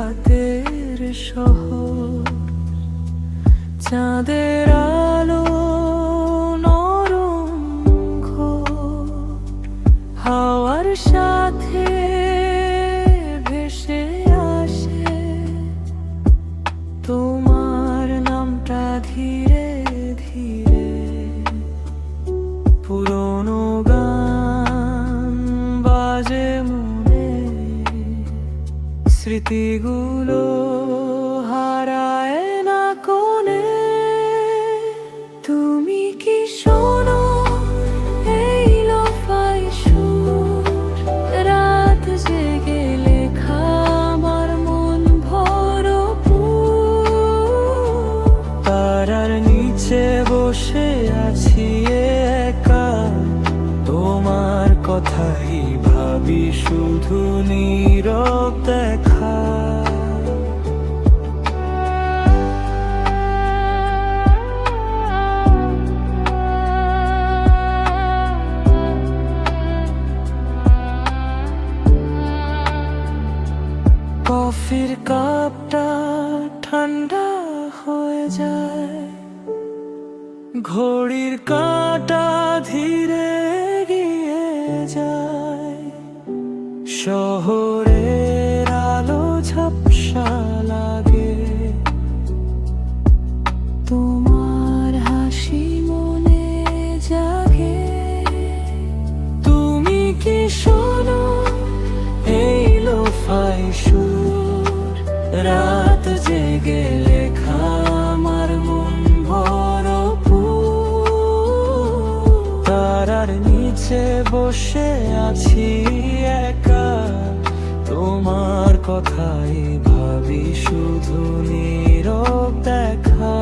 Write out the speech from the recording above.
রাতের শহর, চাঁদের আলো নরম ঘোর, হাওয়ার সাথে ভেসে আসে তোমার নামটা ধীরে ধীরে। পুরনো গান বাজে মনে, স্মৃতিগুলো হারায় না কোণে। তুমি কি শোনো এই লোফাই সুর, রাত জেগে লেখা আমার মন ভরপুর। তারার নিচে বসে আছি একা, তোমার কথাই ভাবি শুধু নীরব দেখা। কফির কাপটা ঠান্ডা হয়ে যায়, ঘড়ির কাঁটা ধীরে এগিয়ে যায়। শহরের আলো ঝাপসা লাগে, তোমার হাসি মনে জাগে। তুমি কি শোনো এই লোফাই সুর, রাত জেগে লেখা আমার মন ভরপুর। তারার নিচে বসে আছি একা, তোমার কথাই ভাবি শুধু নীরব দেখা।